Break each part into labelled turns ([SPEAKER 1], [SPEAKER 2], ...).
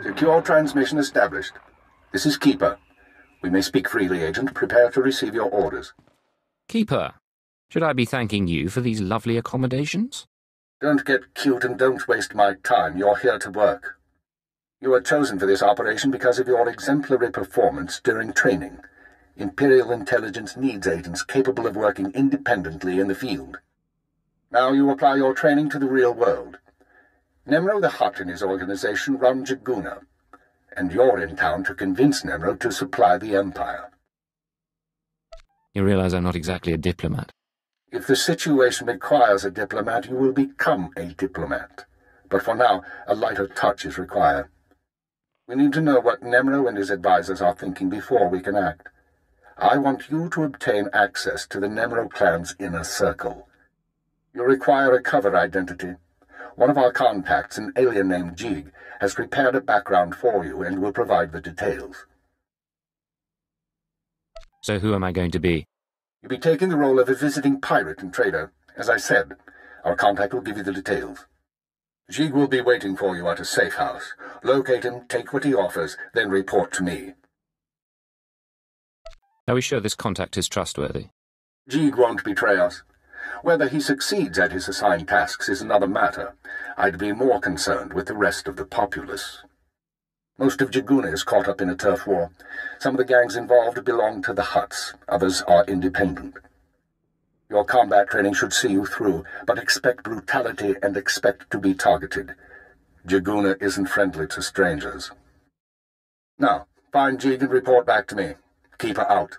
[SPEAKER 1] Secure transmission established. This is Keeper. We may speak freely, Agent. Prepare to receive your orders.
[SPEAKER 2] Keeper, should I be thanking you for these lovely accommodations?
[SPEAKER 1] Don't get cute and don't waste my time. You're here to work. You were chosen for this operation because of your exemplary performance during training. Imperial intelligence needs agents capable of working independently in the field. Now you apply your training to the real world. Nemro the Hutt and his organization run Jaguna, and you're in town to convince Nemro to supply the Empire.
[SPEAKER 2] You realize I'm not exactly a diplomat.
[SPEAKER 1] If the situation requires a diplomat, you will become a diplomat. But for now, a lighter touch is required. We need to know what Nemro and his advisors are thinking before we can act. I want you to obtain access to the Nemro clan's inner circle. You require a cover identity. One of our contacts, an alien named Jig, has prepared a background for you and will provide the details.
[SPEAKER 2] So who am I going to be?
[SPEAKER 1] You'll be taking the role of a visiting pirate and trader. As I said, our contact will give you the details. Jig will be waiting for you at a safe house. Locate him, take what he offers, then report to me.
[SPEAKER 2] Are we sure this contact is trustworthy?
[SPEAKER 1] Jig won't betray us. Whether he succeeds at his assigned tasks is another matter. I'd be more concerned with the rest of the populace. Most of Jaguna is caught up in a turf war. Some of the gangs involved belong to the Hutts. Others are independent. Your combat training should see you through, but expect brutality and expect to be targeted. Jaguna isn't friendly to strangers. Now, find Jig and report back to me. Keep her out.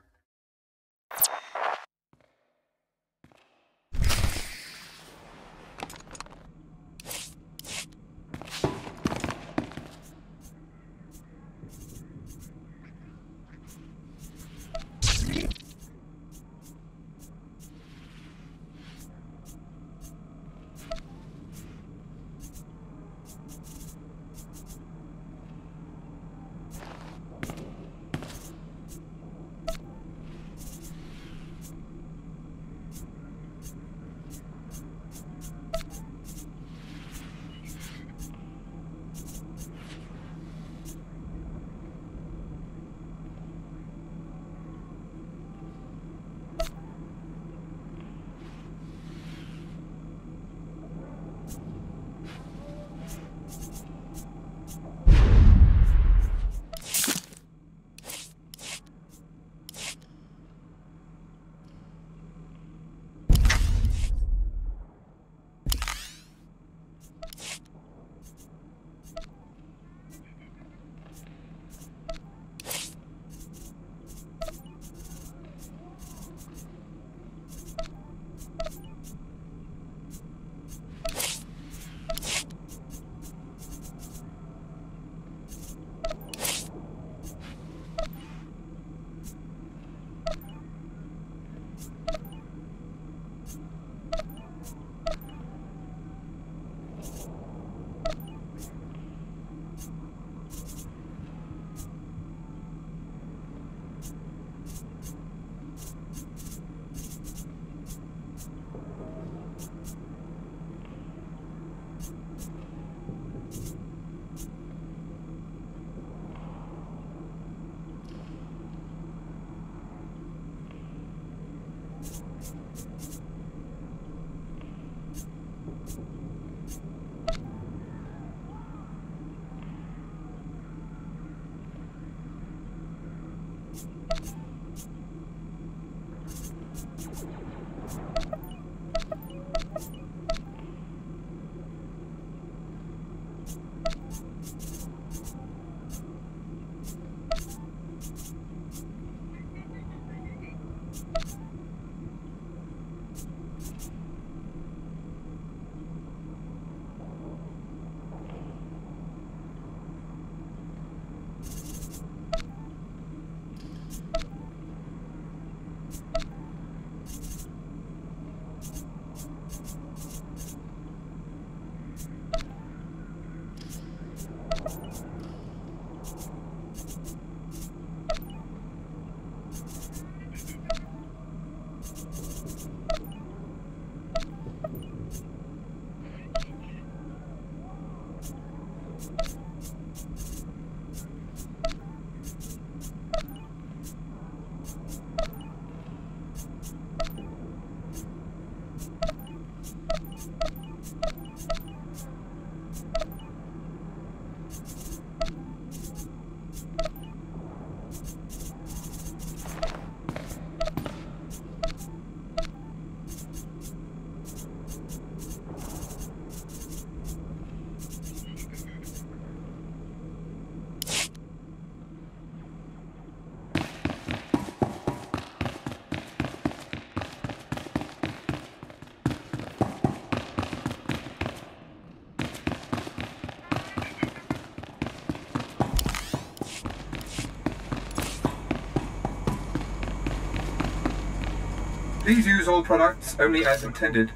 [SPEAKER 3] Please use all products only as intended.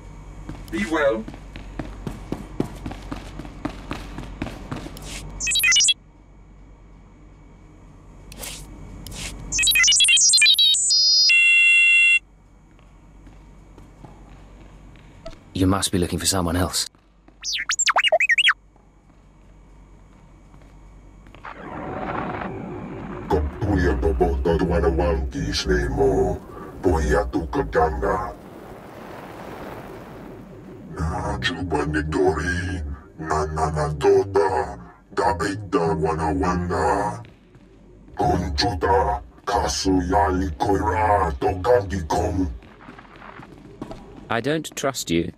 [SPEAKER 3] Be well.
[SPEAKER 2] You must be looking for someone else.
[SPEAKER 4] Kaptuja popottaa tuoda vankiisleimo. Poja tukaganga. Na chubani dori. Na tota. Da ita wana. Konchuta. Kasu yali koira. Togangi kom.
[SPEAKER 2] I don't trust you.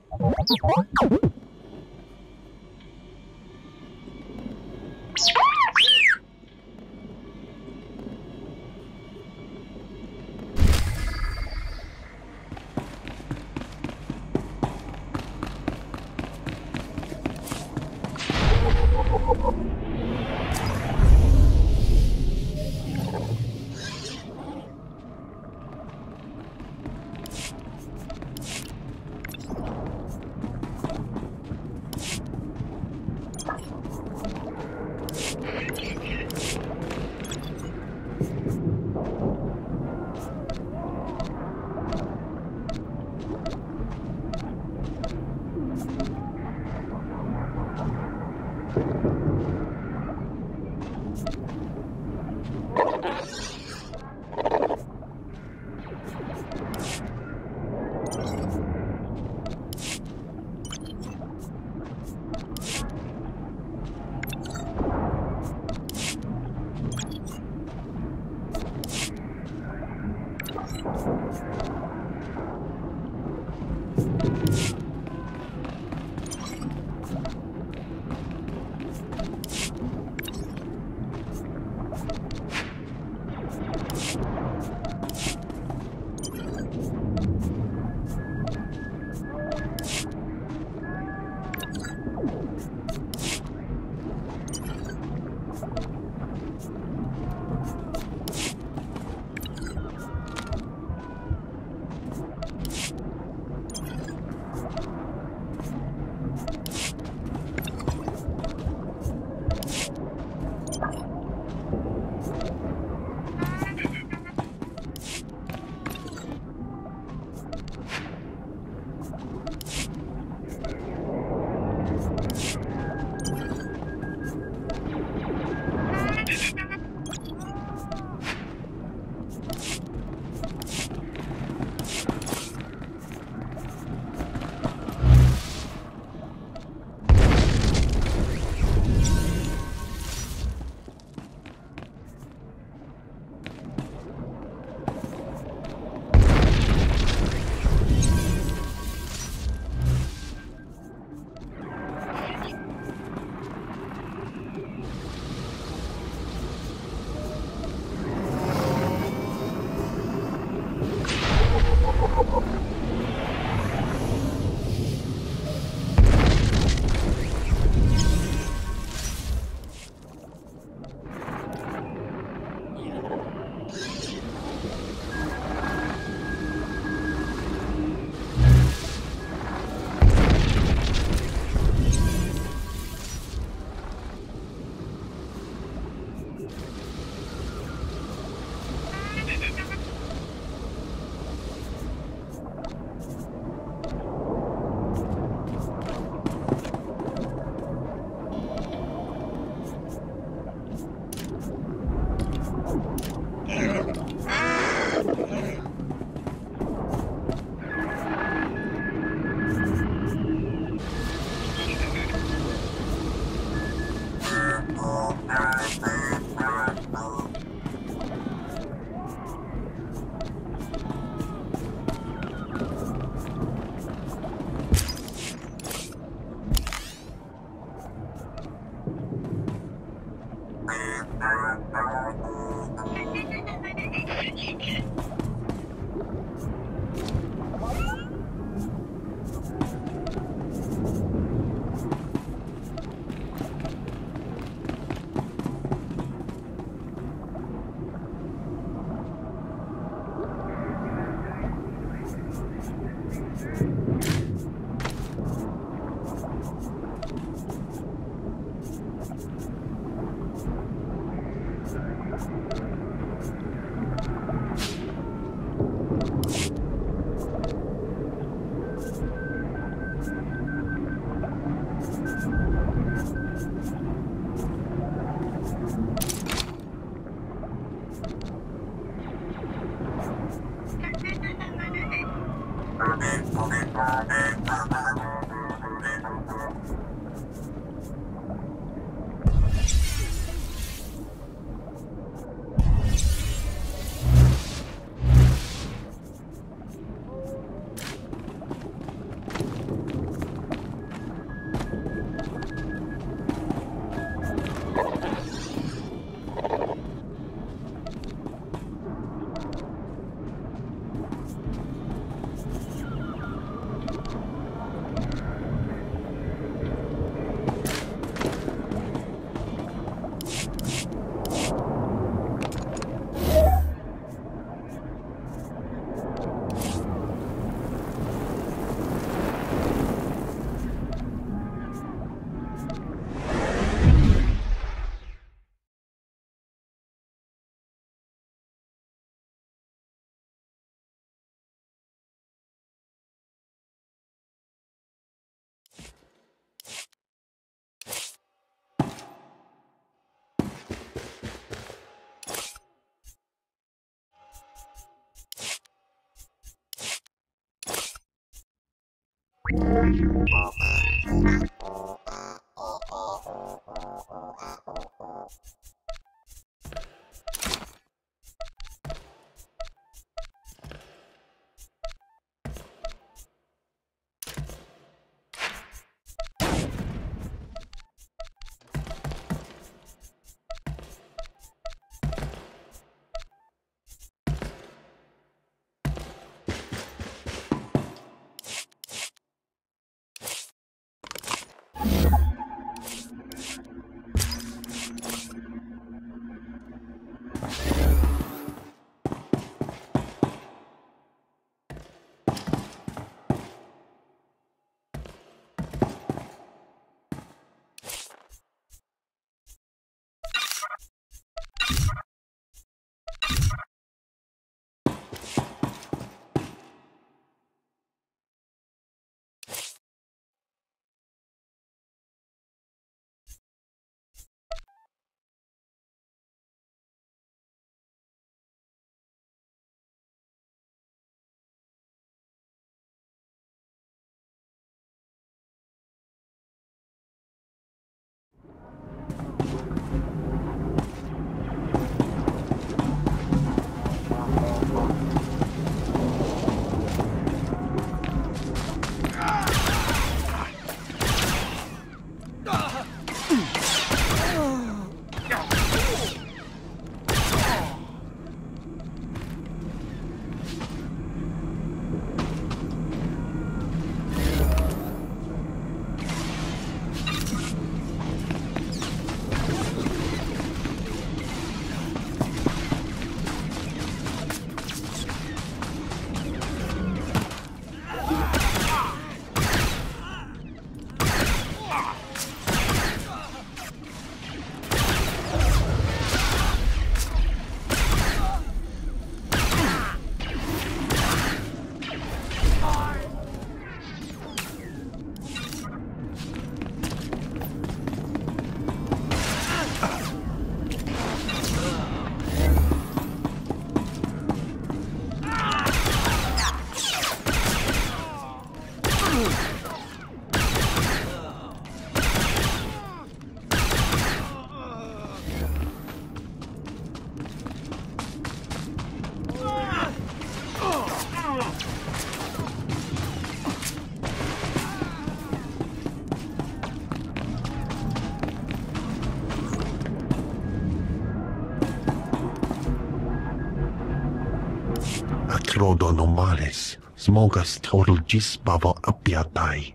[SPEAKER 4] Acrodonomales, smogas total gisbavo apiatai.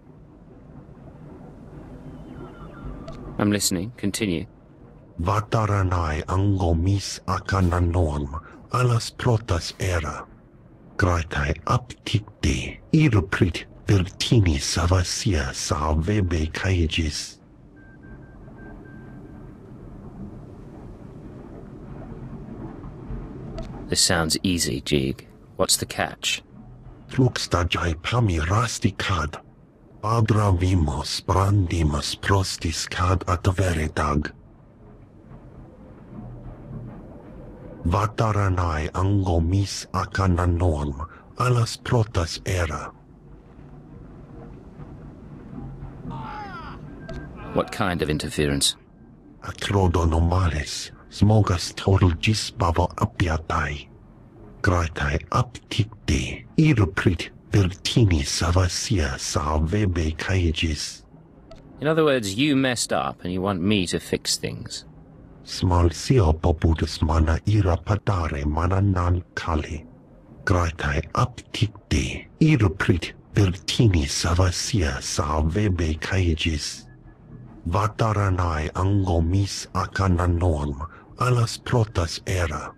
[SPEAKER 2] I'm listening. Continue.
[SPEAKER 4] Vataranai angomis akananorm, alas protas era. Gratai apticte, iruprit vertini savasia salvebe caegis.
[SPEAKER 2] This sounds easy, Jig. What's the catch?
[SPEAKER 4] Fluxtajai pami rasticad. Padra vimos brandimus prostis cad at veredag. Vataranai angomis akananorm, alas protas era.
[SPEAKER 2] What kind of interference?
[SPEAKER 4] Acrodonomales, smogas total gisbavo apiatai. Gratai aptikte, iruprit vertini savasia sa vebe kaegis.
[SPEAKER 2] In other words, you messed up and you want me to fix things.
[SPEAKER 4] Small sio popudus mana ira padare mana nan kali. Gratai aptikte, iruprit vertini savasia sa vebe kaegis. Vataranai angomis akananorm, alas protas era.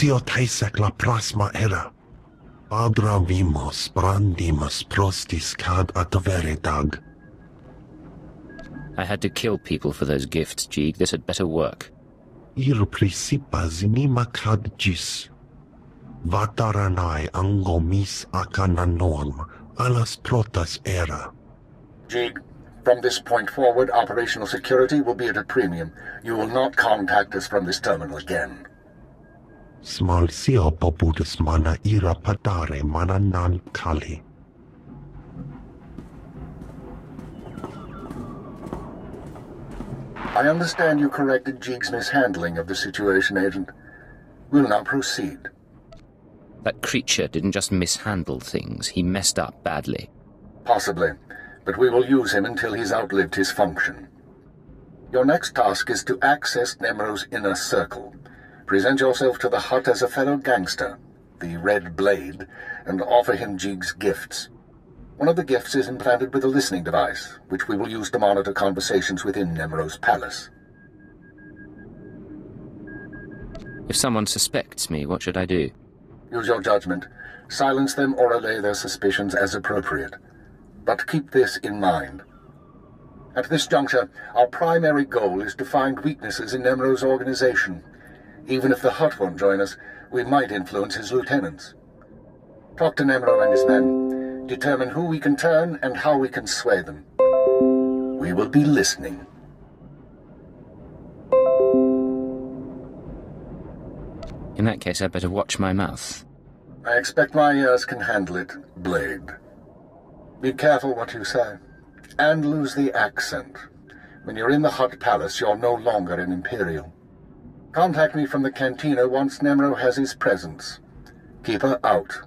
[SPEAKER 4] Sio taisek la prasma era. Padra vimos brandimus prostis cad adveredag.
[SPEAKER 2] I had to kill people for those gifts, Jeeg. This had better work.
[SPEAKER 4] Ir principas nima cad gis. Vataranai angomis akananorm, alas protas era.
[SPEAKER 1] Jeeg, from this point forward, operational security will be at a premium. You will not contact us from this terminal again.
[SPEAKER 4] Small sio popudus mana ira padare mana nan kali.
[SPEAKER 1] I understand you corrected Jeeg's mishandling of the situation, Agent. We'll now proceed.
[SPEAKER 2] That creature didn't just mishandle things, he messed up badly.
[SPEAKER 1] Possibly, but we will use him until he's outlived his function. Your next task is to access Nemro's inner circle. Present yourself to the Hut as a fellow gangster, the Red Blade, and offer him Jeeg's gifts. One of the gifts is implanted with a listening device, which we will use to monitor conversations within Nemro's palace.
[SPEAKER 2] If someone suspects me, what should I do?
[SPEAKER 1] Use your judgment. Silence them or allay their suspicions as appropriate. But keep this in mind. At this juncture, our primary goal is to find weaknesses in Nemro's organization. Even if the Hut won't join us, we might influence his lieutenants. Talk to Nemro and his men. Determine who we can turn and how we can sway them. We will be listening.
[SPEAKER 2] In that case, I'd better watch my mouth.
[SPEAKER 1] I expect my ears can handle it, Blade. Be careful what you say. And lose the accent. When you're in the Hut Palace, you're no longer an Imperial. Contact me from the cantina once Nemro has his presence. Keeper out.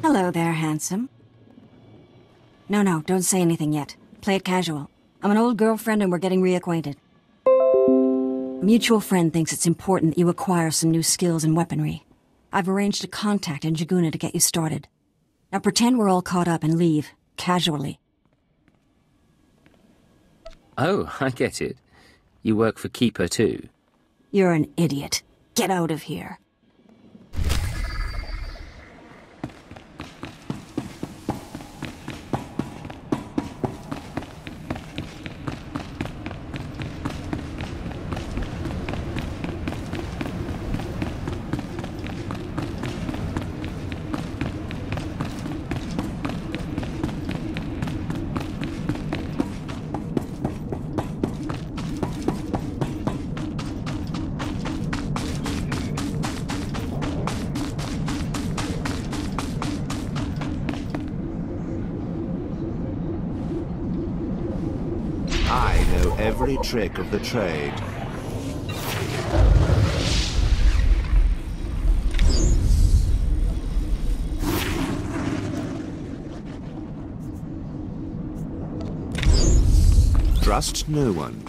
[SPEAKER 5] Hello there, handsome. No, don't say anything yet. Play it casual. I'm an old girlfriend and we're getting reacquainted. A mutual friend thinks it's important that you acquire some new skills and weaponry. I've arranged a contact in Jaguna to get you started. Now pretend we're all caught up and leave, casually.
[SPEAKER 2] Oh, I get it. You work for Keeper too.
[SPEAKER 5] You're an idiot. Get out of here.
[SPEAKER 6] I know every trick of the trade. Trust no one.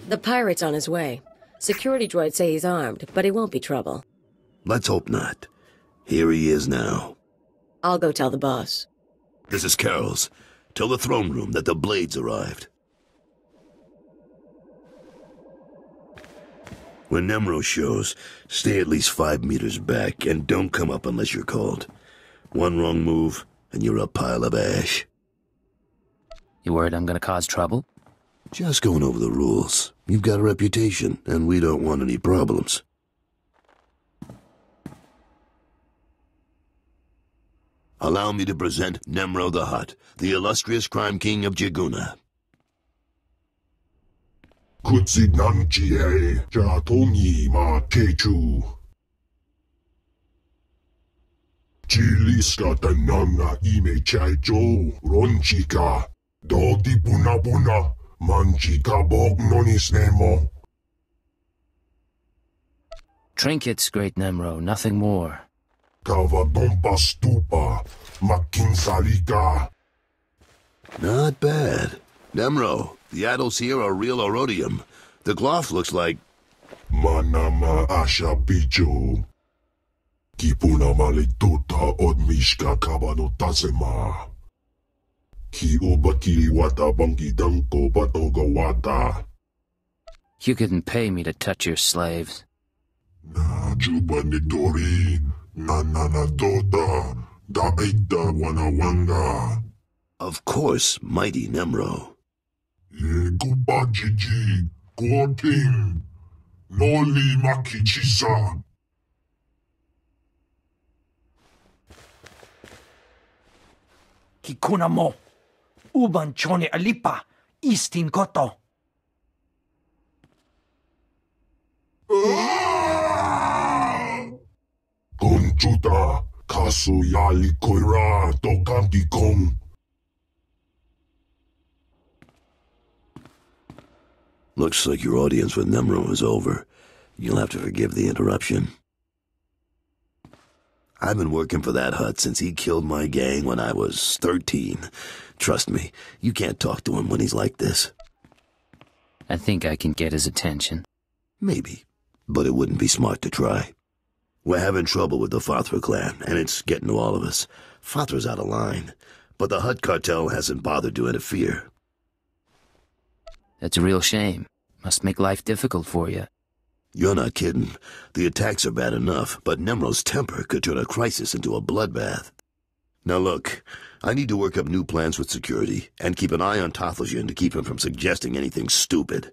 [SPEAKER 7] The pirate's on his way. Security droids say he's armed, but he won't be trouble.
[SPEAKER 8] Let's hope not. Here he is now.
[SPEAKER 7] I'll go tell the boss.
[SPEAKER 8] This is Carol's. Tell the throne room that the blades arrived. When Nemro shows, stay at least 5 meters back and don't come up unless you're called. One wrong move, and you're a pile of ash.
[SPEAKER 2] You worried I'm gonna cause trouble?
[SPEAKER 8] Just going over the rules. You've got a reputation, and we don't want any problems. Allow me to present Nemro the Hutt, the illustrious crime king of Jaguna.
[SPEAKER 4] Kutsinanchie Jatongi ma Kechu. Chiliska tananga ime chaicho ronchika. Dodi buna manchika bog nonis nemo.
[SPEAKER 2] Trinkets, great Nemro, nothing more.
[SPEAKER 4] Kava dompa stupa makinsalika.
[SPEAKER 8] Not bad. Nemro, the idols here are real orodium. The cloth looks like...
[SPEAKER 4] Manama asha bijo. Kipuna malituta od mishka kabano tasema. Ki obaki wata bangi danko batoga wata.
[SPEAKER 2] You couldn't pay me to touch your slaves.
[SPEAKER 4] Na juba nitori. Na dota. Da eita wanawanga.
[SPEAKER 8] Of course, mighty Nemro.
[SPEAKER 4] Ye kubajiji. Kuoting. Noli makichisa.
[SPEAKER 9] Kikuna mo. Uban chone alipa. Istin koto.
[SPEAKER 4] Konchuta. Kasu yali koira. Tokanti kong.
[SPEAKER 8] Looks like your audience with Nemro is over. You'll have to forgive the interruption. I've been working for that Hutt since he killed my gang when I was 13. Trust me, you can't talk to him when he's like this.
[SPEAKER 2] I think I can get his attention.
[SPEAKER 8] Maybe, but it wouldn't be smart to try. We're having trouble with the Fathra clan, and it's getting to all of us. Fathra's out of line, but the Hutt cartel hasn't bothered to interfere.
[SPEAKER 2] That's a real shame. Must make life difficult for you.
[SPEAKER 8] You're not kidding. The attacks are bad enough, but Nemro's temper could turn a crisis into a bloodbath. Now look, I need to work up new plans with security, and keep an eye on Tathlosian to keep him from suggesting anything stupid.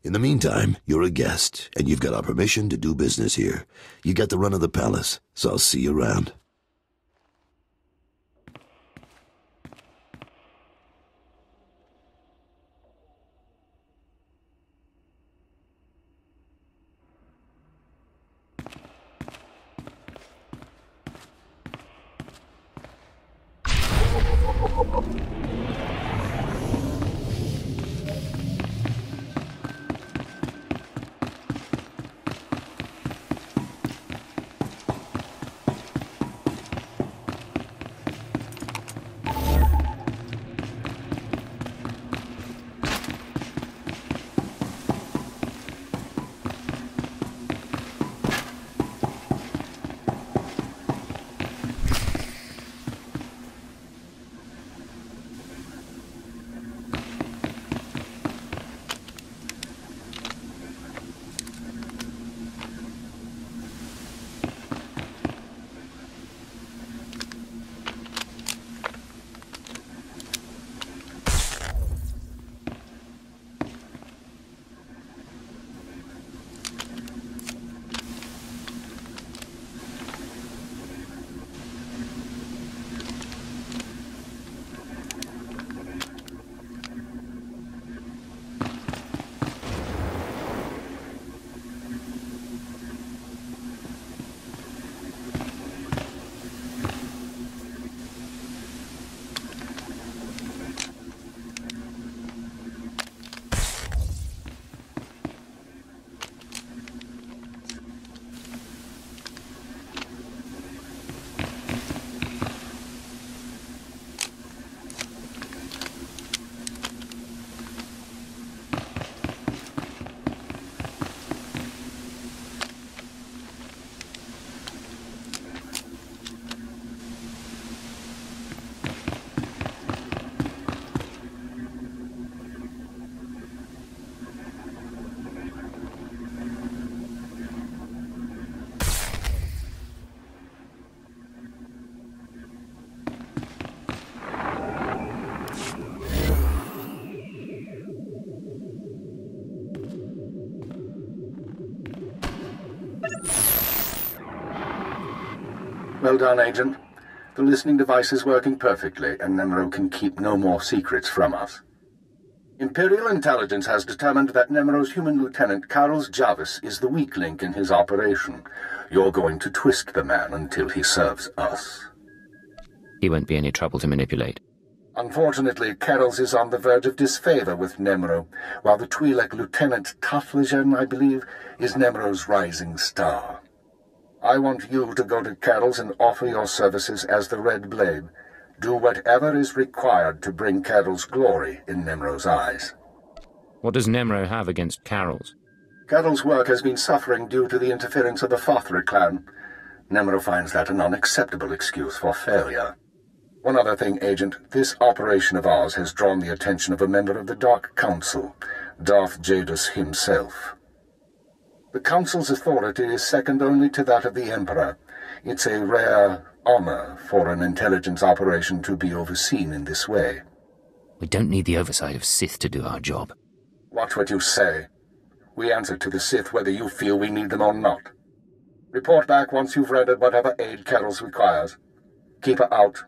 [SPEAKER 8] In the meantime, you're a guest, and you've got our permission to do business here. You got the run of the palace, so I'll see you around.
[SPEAKER 1] Well done, Agent. The listening device is working perfectly, and Nemro can keep no more secrets from us. Imperial intelligence has determined that Nemro's human lieutenant, Carlos Jarvis, is the weak link in his operation. You're going to twist the man until he serves us.
[SPEAKER 2] He won't be any trouble to manipulate.
[SPEAKER 1] Unfortunately, Carols is on the verge of disfavor with Nemro, while the Twi'lek Lieutenant Tathlosian, I believe, is Nemro's rising star. I want you to go to Carols and offer your services as the Red Blade. Do whatever is required to bring Carols glory in Nemro's eyes.
[SPEAKER 2] What does Nemro have against Carols?
[SPEAKER 1] Carol's work has been suffering due to the interference of the Fothra clan. Nemro finds that an unacceptable excuse for failure. One other thing, Agent. This operation of ours has drawn the attention of a member of the Dark Council, Darth Jadus himself. The Council's authority is second only to that of the Emperor. It's a rare honor for an intelligence operation to be overseen in this way.
[SPEAKER 2] We don't need the oversight of Sith to do our job.
[SPEAKER 1] Watch what you say. We answer to the Sith whether you feel we need them or not. Report back once you've rendered whatever aid Kettles requires. Keep her out.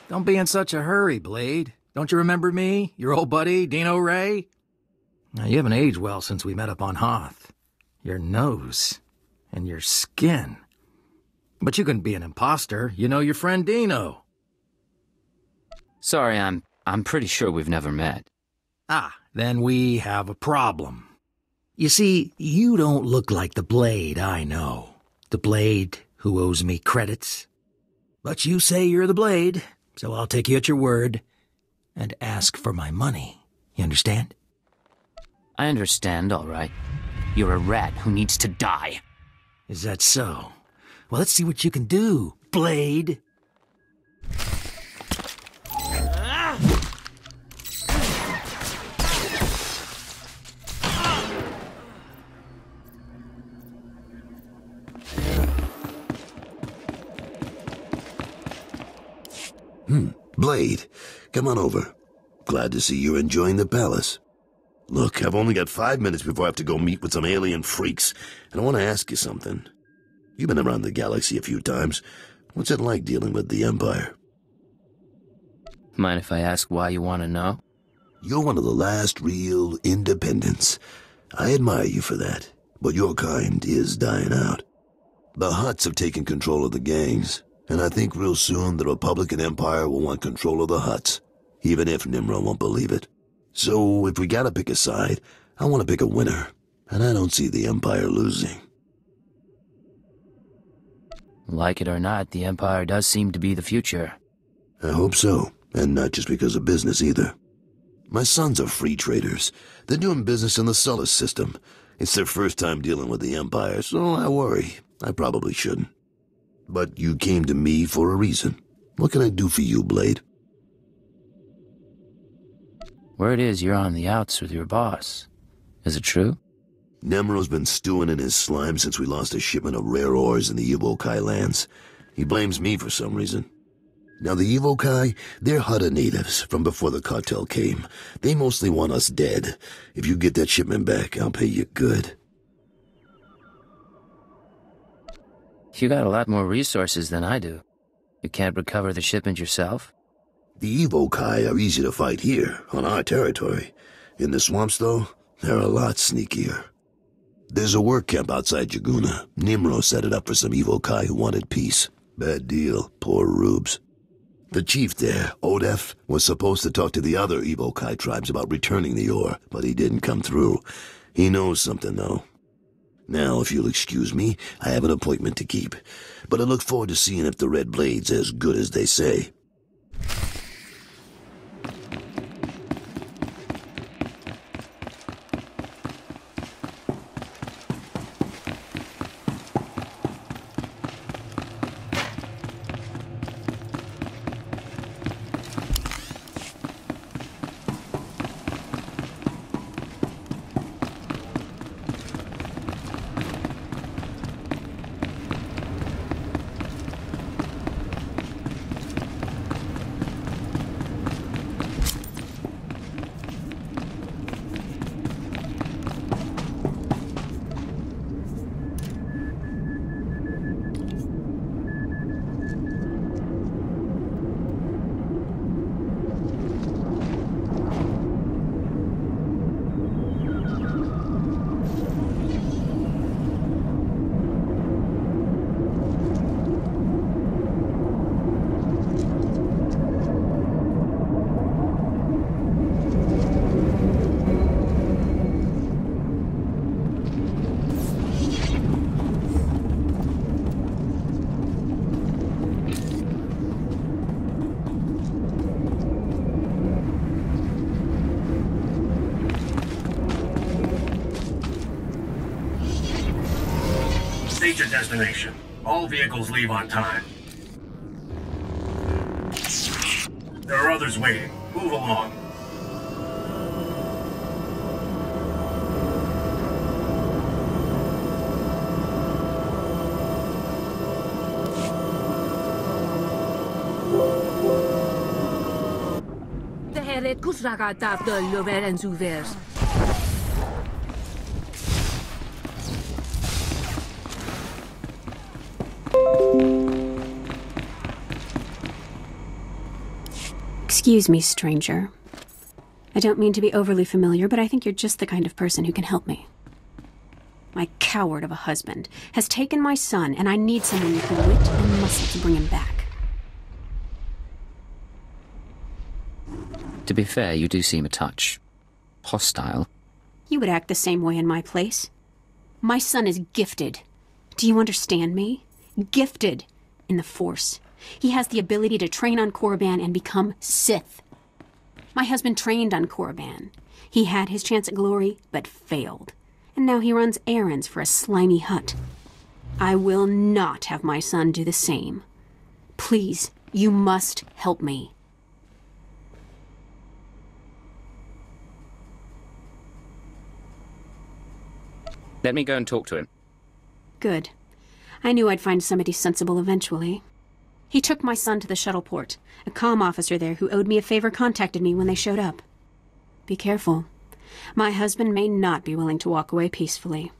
[SPEAKER 10] Don't be in such a hurry, Blade. Don't you remember me, your old buddy, Dino Ray? Now, you haven't aged well since we met up on Hoth. Your nose and your skin. But you couldn't be an imposter. You know your friend Dino.
[SPEAKER 2] Sorry, I'm pretty sure we've never met.
[SPEAKER 10] Ah, then we have a problem. You see, you don't look like the Blade I know. The Blade who owes me credits. But you say you're the Blade, so I'll take you at your word and ask for my money. You understand?
[SPEAKER 2] I understand, all right. You're a rat who needs to die.
[SPEAKER 10] Is that so? Well, let's see what you can do, Blade.
[SPEAKER 8] Blade, come on over. Glad to see you're enjoying the palace. Look, I've only got 5 minutes before I have to go meet with some alien freaks, and I want to ask you something. You've been around the galaxy a few times. What's it like dealing with the Empire?
[SPEAKER 2] Mind if I ask why you want to know?
[SPEAKER 8] You're one of the last real independents. I admire you for that, but your kind is dying out. The Hutts have taken control of the gangs, and I think real soon the Republican Empire will want control of the Hutts, even if Nimro won't believe it. So if we gotta pick a side, I want to pick a winner, and I don't see the Empire losing.
[SPEAKER 2] Like it or not, the Empire does seem to be the future.
[SPEAKER 8] I hope so, and not just because of business either. My sons are free traders. They're doing business in the Sullus system. It's their first time dealing with the Empire, so I worry. I probably shouldn't. But you came to me for a reason. What can I do for you, Blade?
[SPEAKER 2] Word is you're on the outs with your boss. Is it true?
[SPEAKER 8] Nemro's been stewing in his slime since we lost a shipment of rare ores in the Evokai lands. He blames me for some reason. Now the Evokai, they're Hutta natives from before the cartel came. They mostly want us dead. If you get that shipment back, I'll pay you good.
[SPEAKER 2] You got a lot more resources than I do. You can't recover the shipment yourself?
[SPEAKER 8] The Evokai are easy to fight here, on our territory. In the swamps, though, they're a lot sneakier. There's a work camp outside Jaguna. Nimro set it up for some Evokai who wanted peace. Bad deal, poor rubes. The chief there, Odef, was supposed to talk to the other Evokai tribes about returning the ore, but he didn't come through. He knows something, though. Now, if you'll excuse me, I have an appointment to keep. But I look forward to seeing if the Red Blade's as good as they say.
[SPEAKER 11] State your destination. All vehicles leave on time. There are others waiting. Move along.
[SPEAKER 12] De heret kusraga tabda lover en zuvers.
[SPEAKER 13] Excuse me, stranger. I don't mean to be overly familiar, but I think you're just the kind of person who can help me. My coward of a husband has taken my son, and I need someone with the wit and muscle to bring him back.
[SPEAKER 2] To be fair, you do seem a touch hostile.
[SPEAKER 13] You would act the same way in my place. My son is gifted. Do you understand me? Gifted in the Force. He has the ability to train on Korriban and become Sith. My husband trained on Korriban. He had his chance at glory, but failed. And now he runs errands for a slimy Hutt. I will not have my son do the same. Please, you must help me.
[SPEAKER 2] Let me go and talk to him.
[SPEAKER 13] Good. I knew I'd find somebody sensible eventually. He took my son to the shuttle port. A comm officer there who owed me a favor contacted me when they showed up. Be careful. My husband may not be willing to walk away peacefully.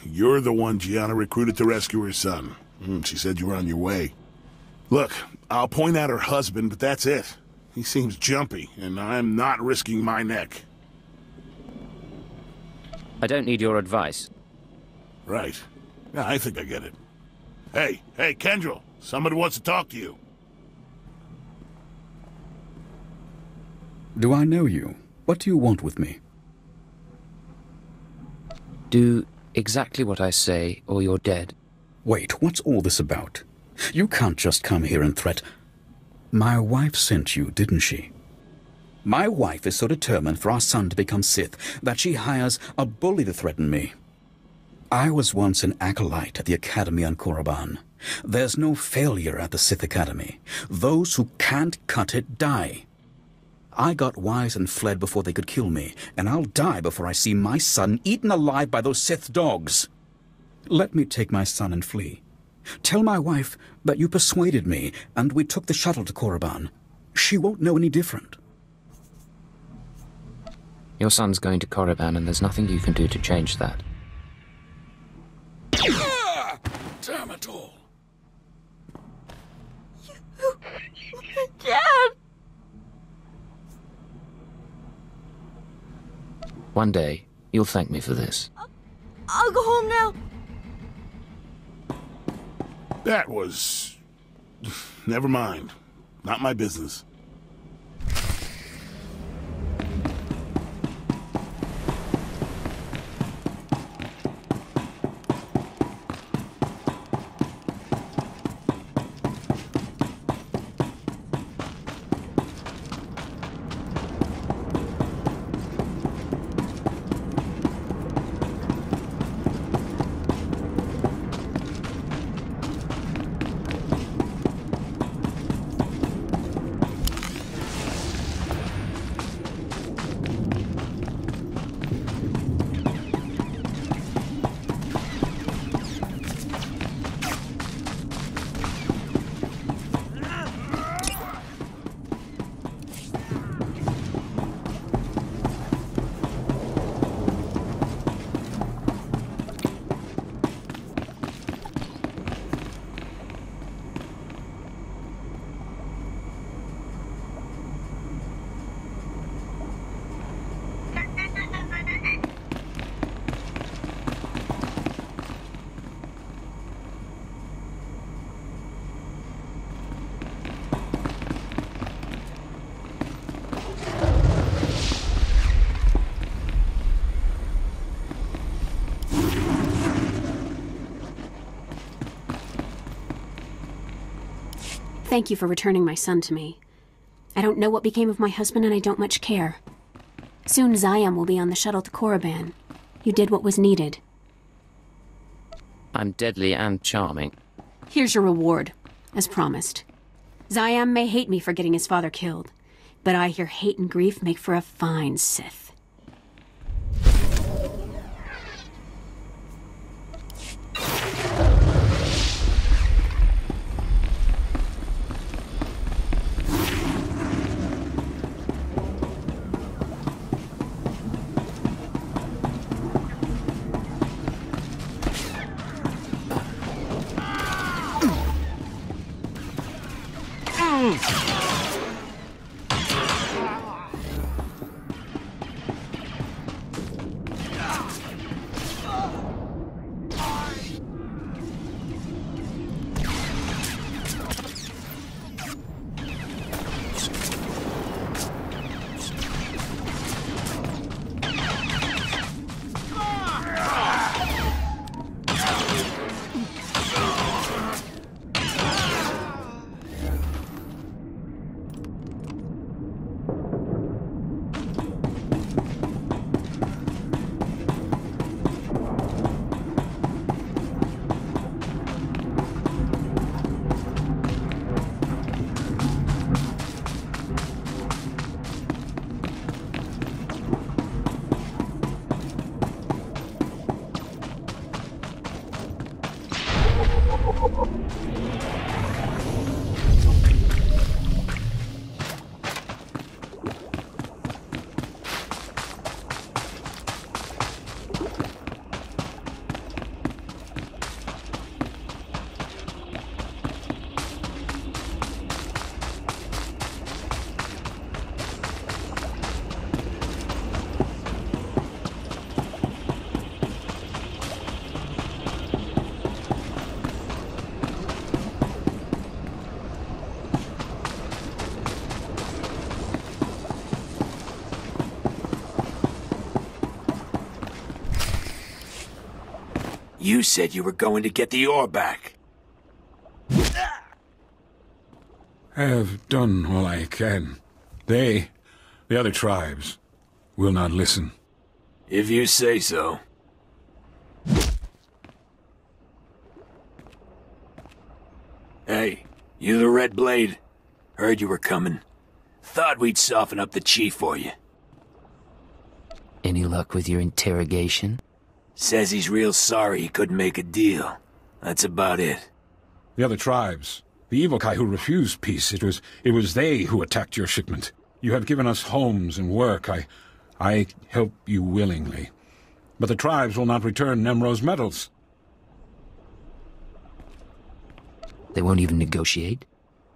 [SPEAKER 14] You're the one Gianna recruited to rescue her son. She said you were on your way. Look, I'll point out her husband, but that's it. He seems jumpy, and I'm not risking my neck.
[SPEAKER 2] I don't need your advice.
[SPEAKER 14] Right. Yeah, I think I get it. Hey, Kenjoh! Somebody wants to talk to you.
[SPEAKER 15] Do I know you? What do you want with me?
[SPEAKER 2] Do exactly what I say, or you're dead.
[SPEAKER 15] Wait, what's all this about? You can't just come here and threat. My wife sent you, didn't she? My wife is so determined for our son to become Sith that she hires a bully to threaten me. I was once an acolyte at the Academy on Korriban. There's no failure at the Sith Academy. Those who can't cut it die. I got wise and fled before they could kill me, and I'll die before I see my son eaten alive by those Sith dogs. Let me take my son and flee. Tell my wife that you persuaded me, and we took the shuttle to Korriban. She won't know any different.
[SPEAKER 2] Your son's going to Korriban, and there's nothing you can do to change that.
[SPEAKER 15] Damn it all.
[SPEAKER 12] Dad!
[SPEAKER 2] One day, you'll thank me for this.
[SPEAKER 12] I'll go home now.
[SPEAKER 14] That was... Never mind. Not my business.
[SPEAKER 13] Thank you for returning my son to me. I don't know what became of my husband, and I don't much care. Soon Zayam will be on the shuttle to Korriban. You did what was needed.
[SPEAKER 2] I'm deadly and charming.
[SPEAKER 13] Here's your reward, as promised. Zayam may hate me for getting his father killed, but I hear hate and grief make for a fine Sith.
[SPEAKER 16] You said you were going to get the ore back.
[SPEAKER 17] I have done all I can. They, the other tribes, will not listen.
[SPEAKER 16] If you say so. Hey, you the Red Blade? Heard you were coming. Thought we'd soften up the chief for you.
[SPEAKER 2] Any luck with your interrogation?
[SPEAKER 16] Says he's real sorry he couldn't make a deal. That's about it.
[SPEAKER 17] The other tribes, the Evokai who refused peace, it was they who attacked your shipment. You have given us homes and work. I help you willingly. But the tribes will not return Nemro's metals.
[SPEAKER 2] They won't even negotiate?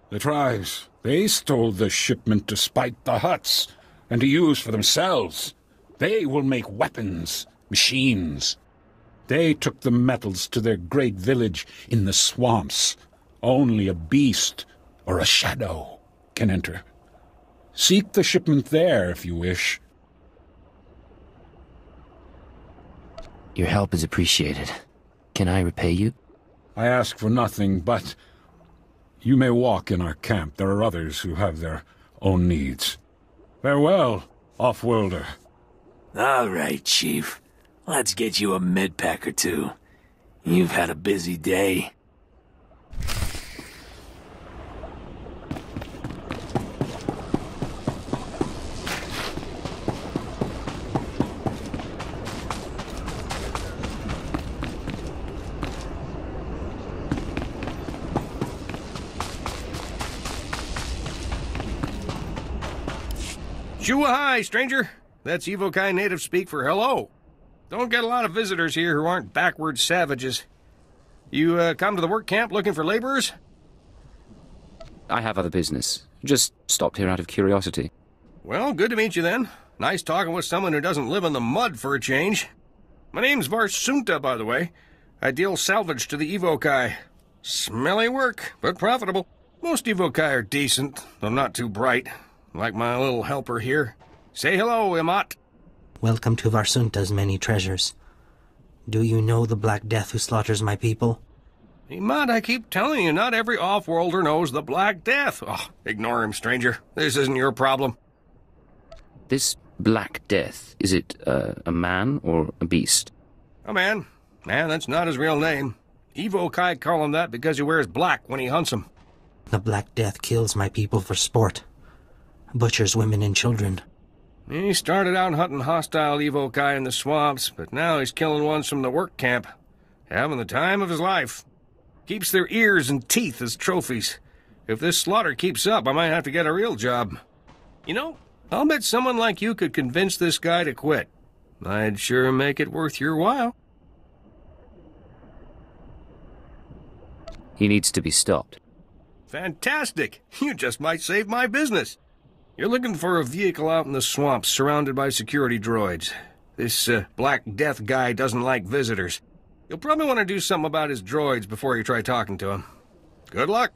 [SPEAKER 17] The tribes, they stole the shipment to spite the Hutts, and to use for themselves. They will make weapons, machines. They took the metals to their great village in the swamps. Only a beast or a shadow can enter. Seek the shipment there if you wish.
[SPEAKER 2] Your help is appreciated. Can I repay you?
[SPEAKER 17] I ask for nothing, but you may walk in our camp. There are others who have their own needs. Farewell, off-worlder.
[SPEAKER 16] All right, Chief. Let's get you a med-pack or two. You've had a busy day.
[SPEAKER 18] Shua-hai, stranger. That's Evokai native speak for hello. Don't get a lot of visitors here who aren't backward savages. You come to the work camp looking for laborers?
[SPEAKER 19] I have other business. Just stopped here out of curiosity.
[SPEAKER 18] Well, good to meet you then. Nice talking with someone who doesn't live in the mud for a change. My name's Varsunta, by the way. I deal salvage to the Evokai. Smelly work, but profitable. Most Evokai are decent, though not too bright. Like my little helper here. Say hello, Imat.
[SPEAKER 9] Welcome to Varsunta's many treasures. Do you know the Black Death who slaughters my people?
[SPEAKER 18] Imat, I keep telling you, not every off-worlder knows the Black Death. Oh, ignore him, stranger. This isn't your problem.
[SPEAKER 19] This Black Death, is it a man or a beast?
[SPEAKER 18] A man. Man, that's not his real name. Evokai call him that because he wears black when he hunts them.
[SPEAKER 9] The Black Death kills my people for sport. Butchers women and children.
[SPEAKER 18] He started out hunting hostile Evokai in the swamps, but now he's killing ones from the work camp. Having the time of his life. Keeps their ears and teeth as trophies. If this slaughter keeps up, I might have to get a real job. You know, I'll bet someone like you could convince this guy to quit. I'd sure make it worth your while.
[SPEAKER 19] He needs to be stopped.
[SPEAKER 18] Fantastic! You just might save my business. You're looking for a vehicle out in the swamps surrounded by security droids. This Black Death guy doesn't like visitors. You'll probably want to do something about his droids before you try talking to him. Good luck.